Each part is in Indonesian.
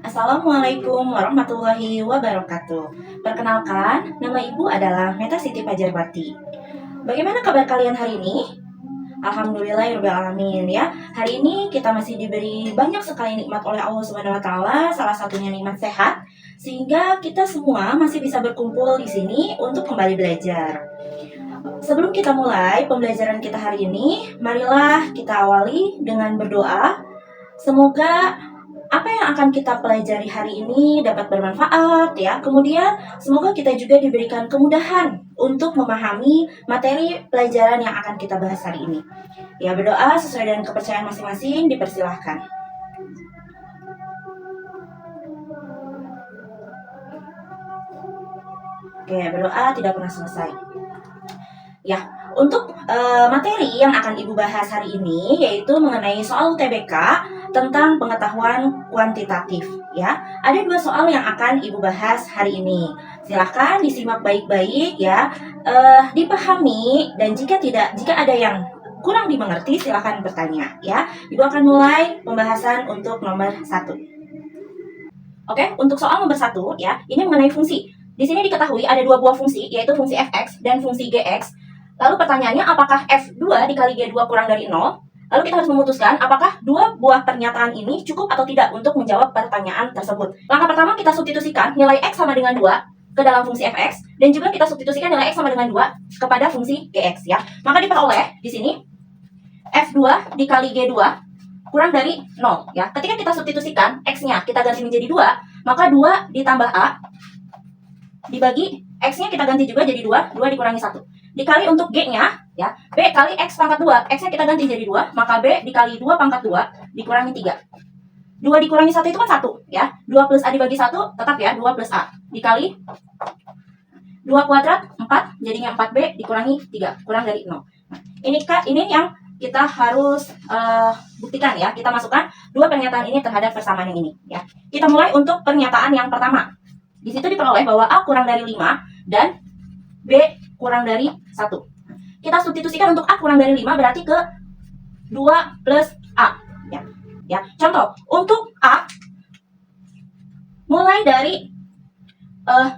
Assalamualaikum warahmatullahi wabarakatuh. Perkenalkan, nama Ibu adalah Meta Siti Pajarwati. Bagaimana kabar kalian hari ini? Alhamdulillahirobbilalamin ya. Hari ini kita masih diberi banyak sekali nikmat oleh Allah Subhanahu wa taala, salah satunya nikmat sehat, sehingga kita semua masih bisa berkumpul di sini untuk kembali belajar. Sebelum kita mulai pembelajaran kita hari ini, marilah kita awali dengan berdoa. Semoga apa yang akan kita pelajari hari ini dapat bermanfaat ya. Kemudian semoga kita juga diberikan kemudahan untuk memahami materi pelajaran yang akan kita bahas hari ini. Ya, berdoa sesuai dengan kepercayaan masing-masing, dipersilahkan. Oke, berdoa tidak pernah selesai. Ya, untuk materi yang akan Ibu bahas hari ini yaitu mengenai soal UTBK tentang pengetahuan kuantitatif ya. Ada 2 soal yang akan Ibu bahas hari ini. Silahkan disimak baik-baik ya, dipahami, dan jika ada yang kurang dimengerti silahkan bertanya ya. Ibu akan mulai pembahasan untuk nomor 1. Oke, untuk soal nomor 1 ya, ini mengenai fungsi. Di sini diketahui ada 2 buah fungsi, yaitu fungsi fx dan fungsi gx. Lalu pertanyaannya, apakah F2 dikali G2 kurang dari 0? Lalu kita harus memutuskan apakah 2 buah pernyataan ini cukup atau tidak untuk menjawab pertanyaan tersebut. Langkah pertama, kita substitusikan nilai X sama dengan 2 ke dalam fungsi fx, dan juga kita substitusikan nilai X sama dengan 2 kepada fungsi gx ya. Maka diperoleh di sini F2 dikali G2 kurang dari 0 ya. Ketika kita substitusikan X-nya kita ganti menjadi 2, maka 2 ditambah A dibagi X-nya kita ganti juga jadi 2 dikurangi 1. Dikali untuk G-nya, ya, B kali X pangkat 2. X-nya kita ganti jadi 2, maka B dikali 2 pangkat 2 dikurangi 3. 2 dikurangi 1 itu kan 1, ya. 2 plus A dibagi 1, tetap ya, 2 plus A. Dikali 2 kuadrat, 4, jadinya 4B dikurangi 3, kurang dari 0. Nah, ini yang kita harus buktikan ya. Kita masukkan 2 pernyataan ini terhadap persamaan yang ini, ya. Kita mulai untuk pernyataan yang pertama. Di situ diperoleh bahwa A kurang dari 5 dan B kurang dari 1. Kita substitusikan untuk A kurang dari 5 berarti ke 2 plus A. Ya. Contoh, untuk A mulai dari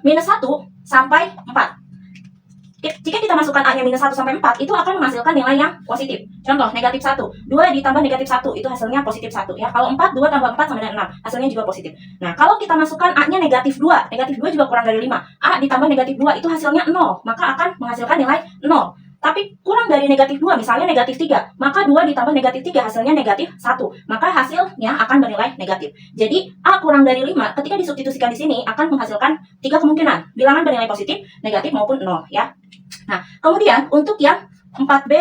minus 1 sampai 4. Jika kita masukkan A-nya minus 1 sampai 4, itu akan menghasilkan nilai yang positif. Contoh, negatif 1. 2 ditambah negatif 1, itu hasilnya positif 1. Ya. Kalau 4, 2 tambah 4 sama dengan 6, hasilnya juga positif. Nah, kalau kita masukkan A-nya negatif 2, negatif 2 juga kurang dari 5. A ditambah negatif 2, itu hasilnya 0, maka akan menghasilkan nilai 0. Tapi kurang dari negatif 2, misalnya negatif 3, maka 2 ditambah negatif 3, hasilnya negatif 1. Maka hasilnya akan bernilai negatif. Jadi, A kurang dari 5, ketika disubstitusikan di sini, akan menghasilkan 3 kemungkinan. Bilangan bernilai positif, negatif, maupun 0. Ya. Nah, kemudian untuk yang 4B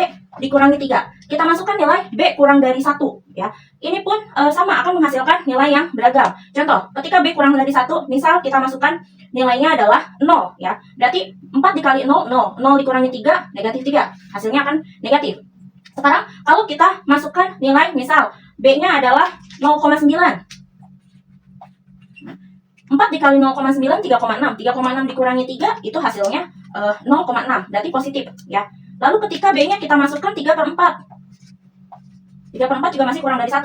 dikurangi 3, kita masukkan nilai B kurang dari 1. Ya. Ini pun sama, akan menghasilkan nilai yang beragam. Contoh, ketika B kurang dari 1, misal kita masukkan nilainya adalah 0. Ya. Berarti 4 dikali 0, 0. 0 dikurangi 3, negatif 3. Hasilnya akan negatif. Sekarang, kalau kita masukkan nilai, misal B-nya adalah 0,9. 4 dikali 0,9, 3,6. 3,6 dikurangi 3, itu hasilnya 0,6. Berarti positif. Ya. Lalu ketika B-nya kita masukkan 3 per 4. 3 per 4 juga masih kurang dari 1.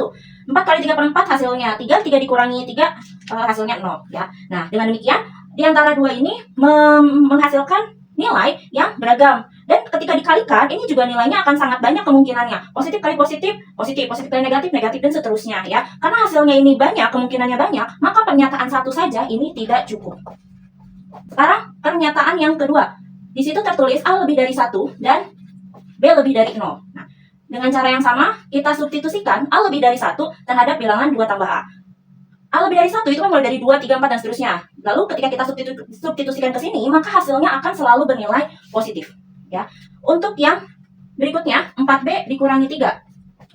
4 kali 3 per 4 hasilnya 3. 3 dikurangi 3, hasilnya 0. Ya. Nah, dengan demikian, di antara dua ini menghasilkan nilai yang beragam. Dan ketika dikalikan, ini juga nilainya akan sangat banyak kemungkinannya. Positif kali positif, positif. Positif kali negatif, negatif, dan seterusnya. Ya. Karena hasilnya ini banyak, kemungkinannya banyak, maka pernyataan satu saja ini tidak cukup. Sekarang, pernyataan yang kedua. Di situ tertulis A lebih dari 1 dan B lebih dari 0. Nah, dengan cara yang sama, kita substitusikan A lebih dari 1 terhadap bilangan 2 tambah A. A lebih dari 1 itu kan mulai dari 2, 3, 4, dan seterusnya. Lalu ketika kita substitusikan ke sini, maka hasilnya akan selalu bernilai positif. Ya. Untuk yang berikutnya, 4B dikurangi 3.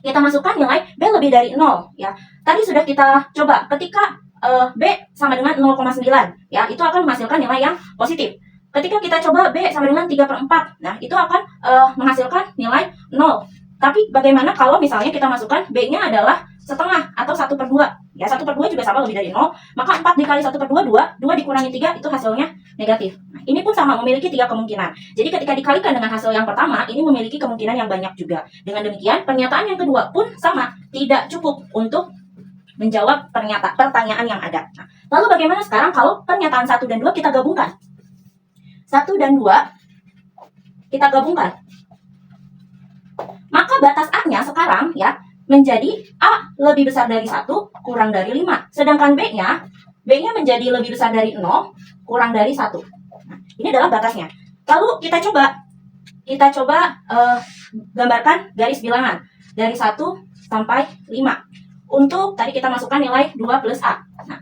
Kita masukkan nilai B lebih dari 0. Ya. Tadi sudah kita coba, ketika B sama dengan 0,9, ya, itu akan menghasilkan nilai yang positif. Ketika kita coba B sama dengan 3 per 4, nah itu akan menghasilkan nilai 0. Tapi bagaimana kalau misalnya kita masukkan B-nya adalah setengah atau 1 per 2. Ya, 1 per 2 juga sama lebih dari 0. Maka 4 dikali 1 per 2, 2. 2 dikurangi 3, itu hasilnya negatif. Nah, ini pun sama, memiliki 3 kemungkinan. Jadi ketika dikalikan dengan hasil yang pertama, ini memiliki kemungkinan yang banyak juga. Dengan demikian, pernyataan yang kedua pun sama, tidak cukup untuk menjawab pertanyaan yang ada. Nah, lalu bagaimana sekarang kalau pernyataan 1 dan 2 kita gabungkan? 1 dan 2 kita gabungkan. Maka batas A-nya sekarang ya menjadi A lebih besar dari 1 kurang dari 5. Sedangkan B-nya menjadi lebih besar dari 0 kurang dari 1. Nah, ini adalah batasnya. Lalu kita coba gambarkan garis bilangan dari 1 sampai 5. Untuk tadi kita masukkan nilai 2 plus A. Nah,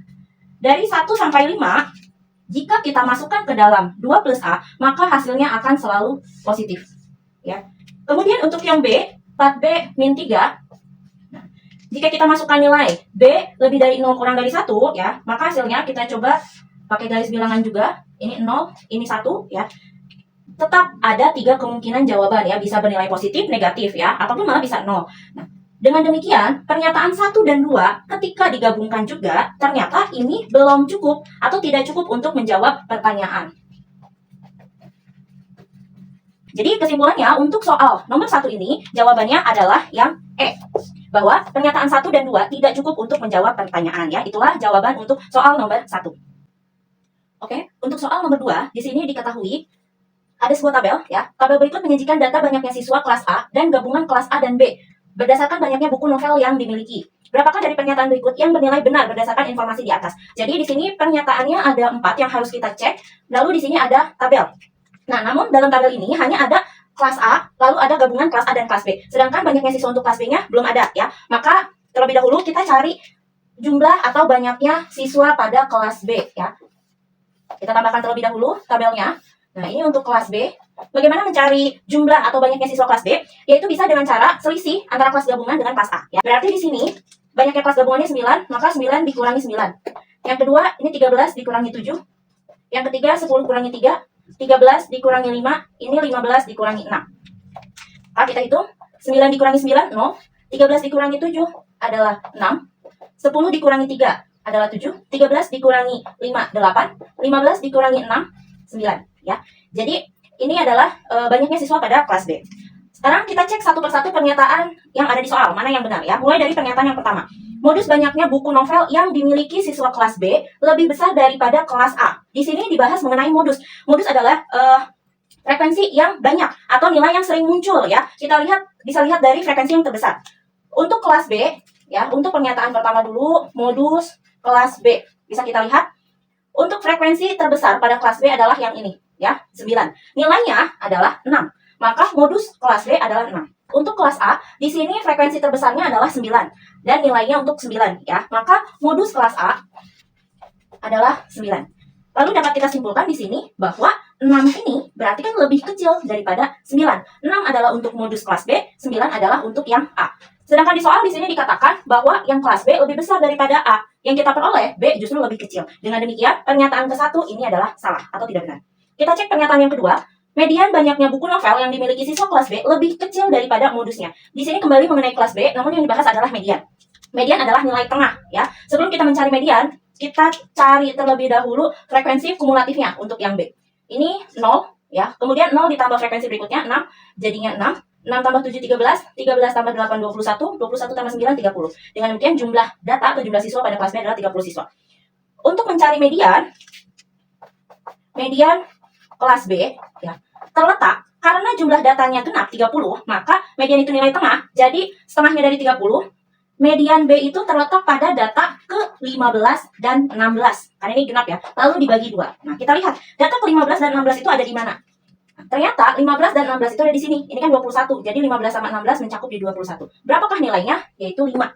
dari 1 sampai 5, jika kita masukkan ke dalam 2 plus A, maka hasilnya akan selalu positif. Ya. Kemudian untuk yang B, 4B min 3, nah, jika kita masukkan nilai B lebih dari 0 kurang dari 1, ya, maka hasilnya kita coba pakai garis bilangan juga. Ini 0, ini 1, ya. Tetap ada 3 kemungkinan jawaban, ya. Bisa bernilai positif, negatif, ya, ataupun malah bisa 0. Nah, dengan demikian, pernyataan 1 dan 2 ketika digabungkan juga, ternyata ini belum cukup atau tidak cukup untuk menjawab pertanyaan. Jadi kesimpulannya untuk soal nomor 1 ini, jawabannya adalah yang E. Bahwa pernyataan 1 dan 2 tidak cukup untuk menjawab pertanyaan, ya. Itulah jawaban untuk soal nomor 1. Oke, untuk soal nomor 2, di sini diketahui ada sebuah tabel, ya. Tabel berikut menyajikan data banyaknya siswa kelas A dan gabungan kelas A dan B berdasarkan banyaknya buku novel yang dimiliki. Berapakah dari pernyataan berikut yang bernilai benar berdasarkan informasi di atas? Jadi di sini pernyataannya ada 4 yang harus kita cek. Lalu di sini ada tabel. Nah, namun dalam tabel ini hanya ada kelas A, lalu ada gabungan kelas A dan kelas B. Sedangkan banyaknya siswa untuk kelas B-nya belum ada, ya. Maka terlebih dahulu kita cari jumlah atau banyaknya siswa pada kelas B, ya. Kita tambahkan terlebih dahulu tabelnya. Nah, ini untuk kelas B. Bagaimana mencari jumlah atau banyaknya siswa kelas B? Yaitu bisa dengan cara selisih antara kelas gabungan dengan kelas A. Ya. Berarti di sini banyaknya kelas gabungannya 9, maka 9 dikurangi 9. Yang kedua, ini 13 dikurangi 7. Yang ketiga, 10 kurangi 3. 13 dikurangi 5, ini 15 dikurangi 6. Nah, kita hitung. 9 dikurangi 9, 0. 13 dikurangi 7 adalah 6. 10 dikurangi 3 adalah 7. 13 dikurangi 5, 8. 15 dikurangi 6, 9. Ya. Jadi ini adalah banyaknya siswa pada kelas B. Sekarang kita cek satu persatu pernyataan yang ada di soal, mana yang benar, ya. Mulai dari pernyataan yang pertama. Modus banyaknya buku novel yang dimiliki siswa kelas B lebih besar daripada kelas A. Di sini dibahas mengenai modus. Modus adalah frekuensi yang banyak atau nilai yang sering muncul, ya. Kita bisa lihat dari frekuensi yang terbesar. Untuk kelas B, ya, untuk pernyataan pertama dulu, modus kelas B. Bisa kita lihat untuk frekuensi terbesar pada kelas B adalah yang ini, ya, 9. Nilainya adalah 6. Maka modus kelas B adalah 6. Untuk kelas A, di sini frekuensi terbesarnya adalah 9 dan nilainya untuk 9, ya. Maka modus kelas A adalah 9. Lalu dapat kita simpulkan di sini bahwa 6 ini berarti kan lebih kecil daripada 9. 6 adalah untuk modus kelas B, 9 adalah untuk yang A. Sedangkan di soal di sini dikatakan bahwa yang kelas B lebih besar daripada A. Yang kita peroleh B justru lebih kecil. Dengan demikian, pernyataan ke-1 ini adalah salah atau tidak benar. Kita cek pernyataan yang kedua. Median banyaknya buku novel yang dimiliki siswa kelas B lebih kecil daripada modusnya. Di sini kembali mengenai kelas B, namun yang dibahas adalah median. Median adalah nilai tengah, ya. Sebelum kita mencari median, kita cari terlebih dahulu frekuensi kumulatifnya untuk yang B. Ini 0, ya. Kemudian 0 ditambah frekuensi berikutnya 6, jadinya 6. 6 tambah 7, 13. 13 tambah 8, 21. 21 tambah 9, 30. Dengan demikian jumlah data atau jumlah siswa pada kelas B adalah 30 siswa. Untuk mencari median kelas B, ya, terletak karena jumlah datanya genap 30, maka median itu nilai tengah, jadi setengahnya dari 30. Median B itu terletak pada data ke-15 dan 16. Karena ini genap, ya. Lalu dibagi 2. Nah, kita lihat data ke-15 dan 16 itu ada di mana? Nah, ternyata 15 dan 16 itu ada di sini. Ini kan 21. Jadi 15 sama 16 mencakup di 21. Berapakah nilainya? Yaitu 5.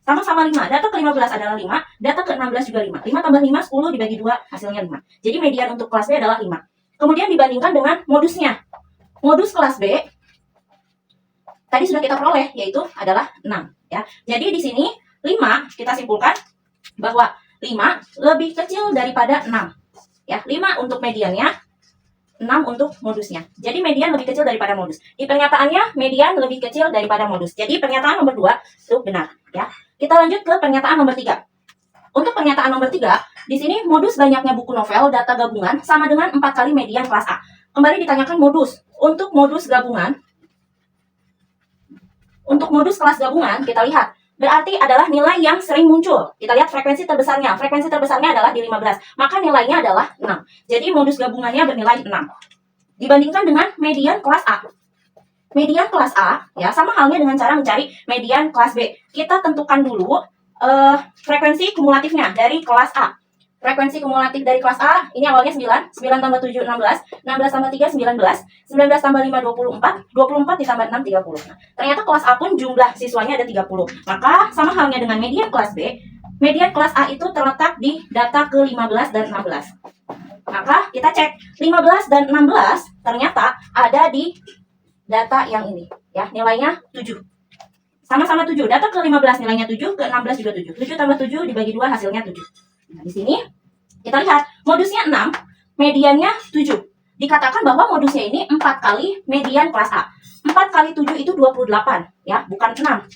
Sama-sama 5. Data ke-15 adalah 5, data ke-16 juga 5. 5 tambah 5, 10 dibagi 2, hasilnya 5. Jadi median untuk kelas B adalah 5. Kemudian dibandingkan dengan modusnya. Modus kelas B tadi sudah kita peroleh, yaitu adalah 6, ya. Jadi di sini 5 kita simpulkan bahwa 5 lebih kecil daripada 6, ya. 5 untuk mediannya, 6 untuk modusnya. Jadi median lebih kecil daripada modus. Di pernyataannya median lebih kecil daripada modus. Jadi pernyataan nomor 2 itu benar, ya. Kita lanjut ke pernyataan nomor 3. Untuk pernyataan nomor 3, di sini modus banyaknya buku novel data gabungan sama dengan 4 kali median kelas A. Kembali ditanyakan modus. Untuk modus gabungan, untuk modus kelas gabungan, kita lihat berarti adalah nilai yang sering muncul. Kita lihat frekuensi terbesarnya. Frekuensi terbesarnya adalah di 15. Maka nilainya adalah 6. Jadi modus gabungannya bernilai 6. Dibandingkan dengan median kelas A. Median kelas A, ya sama halnya dengan cara mencari median kelas B. Kita tentukan dulu frekuensi kumulatifnya dari kelas A. Frekuensi kumulatif dari kelas A, ini awalnya 9. 9 tambah 7, 16. 16 tambah 3, 19. 19 tambah 5, 24. 24 ditambah 6, 30. Nah, ternyata kelas A pun jumlah siswanya ada 30. Maka sama halnya dengan median kelas B, median kelas A itu terletak di data ke-15 dan 16. Maka kita cek 15 dan 16 ternyata ada di data yang ini. Ya, nilainya 7. Sama-sama 7. Data ke-15 nilainya 7, ke-16 juga 7. 7 tambah 7 dibagi 2 hasilnya 7. Nah, di sini kita lihat modusnya 6, mediannya 7. Dikatakan bahwa modusnya ini 4 kali median kelas A. 4 kali 7 itu 28, ya, bukan 6.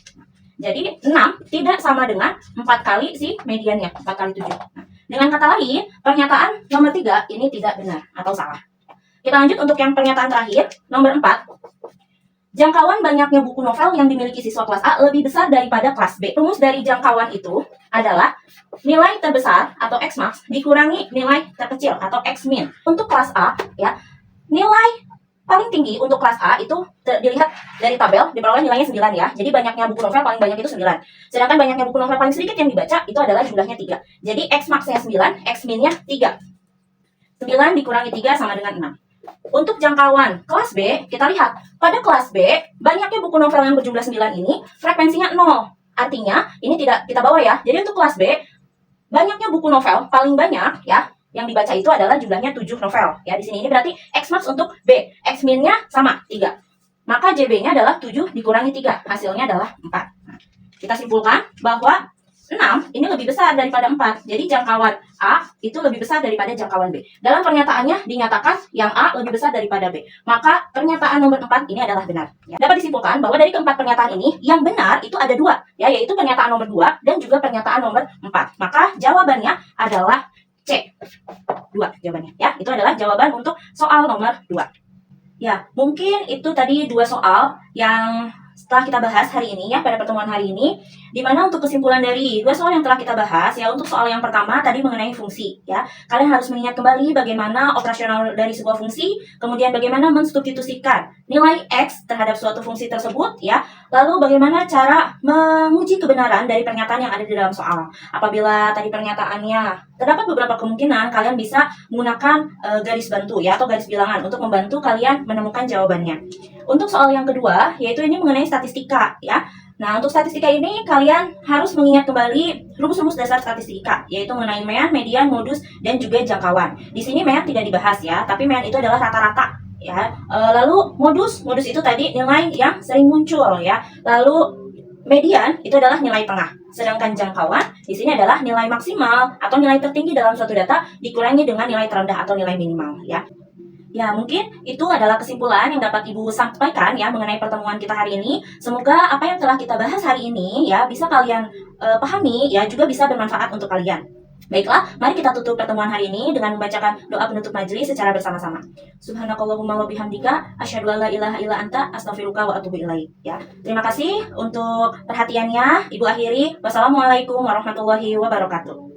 Jadi 6 tidak sama dengan 4 kali si mediannya, 4 kali 7. Nah, dengan kata lain, pernyataan nomor 3 ini tidak benar atau salah. Kita lanjut untuk yang pernyataan terakhir, nomor 4. Jangkauan banyaknya buku novel yang dimiliki siswa kelas A lebih besar daripada kelas B. Rumus dari jangkauan itu adalah nilai terbesar atau X max dikurangi nilai terkecil atau X min. Untuk kelas A, ya, nilai paling tinggi untuk kelas A itu dilihat dari tabel, diperoleh nilainya 9 ya. Jadi banyaknya buku novel paling banyak itu 9. Sedangkan banyaknya buku novel paling sedikit yang dibaca itu adalah jumlahnya 3. Jadi X max-nya 9, X min-nya 3. 9 dikurangi 3 sama dengan 6. Untuk jangkauan kelas B, kita lihat pada kelas B, banyaknya buku novel yang berjumlah 9 ini frekuensinya 0. Artinya, ini tidak kita bawa ya. Jadi untuk kelas B, banyaknya buku novel paling banyak ya yang dibaca itu adalah jumlahnya 7 novel. Ya, di sini ini berarti X max untuk B, X min-nya sama 3. Maka JB-nya adalah 7 dikurangi 3, hasilnya adalah 4. Nah, kita simpulkan bahwa 6 ini lebih besar daripada 4. Jadi jangkauan A itu lebih besar daripada jangkauan B. Dalam pernyataannya dinyatakan yang A lebih besar daripada B. Maka pernyataan nomor 4 ini adalah benar. Ya. Dapat disimpulkan bahwa dari keempat pernyataan ini yang benar itu ada 2, ya, yaitu pernyataan nomor 2 dan juga pernyataan nomor 4. Maka jawabannya adalah C. 2 jawabannya. Ya, itu adalah jawaban untuk soal nomor 2. Ya, mungkin itu tadi 2 soal yang setelah kita bahas hari ini ya, pada pertemuan hari ini, di mana untuk kesimpulan dari 2 soal yang telah kita bahas ya, untuk soal yang pertama tadi mengenai fungsi ya, kalian harus mengingat kembali bagaimana operasional dari sebuah fungsi, kemudian bagaimana mensubstitusikan nilai X terhadap suatu fungsi tersebut ya, lalu bagaimana cara menguji kebenaran dari pernyataan yang ada di dalam soal. Apabila tadi pernyataannya terdapat beberapa kemungkinan, kalian bisa menggunakan garis bantu ya, atau garis bilangan untuk membantu kalian menemukan jawabannya. Untuk soal yang kedua, yaitu ini mengenai statistika ya. Nah, untuk statistika ini kalian harus mengingat kembali rumus-rumus dasar statistika, yaitu mengenai mean, median, modus, dan juga jangkauan. Di sini mean tidak dibahas ya, tapi mean itu adalah rata-rata ya. Lalu modus itu tadi nilai yang sering muncul ya. Lalu median itu adalah nilai tengah. Sedangkan jangkauan di sini adalah nilai maksimal atau nilai tertinggi dalam suatu data dikurangi dengan nilai terendah atau nilai minimal ya. Ya, mungkin itu adalah kesimpulan yang dapat Ibu sampaikan ya mengenai pertemuan kita hari ini. Semoga apa yang telah kita bahas hari ini ya bisa kalian pahami ya, juga bisa bermanfaat untuk kalian. Baiklah, mari kita tutup pertemuan hari ini dengan membacakan doa penutup majelis secara bersama-sama. Subhanakallahumma wa bihamdika asyhadu an la ilaha illa anta astaghfiruka wa atubu ilaik. Ya. Terima kasih untuk perhatiannya. Ibu akhiri. Wassalamualaikum warahmatullahi wabarakatuh.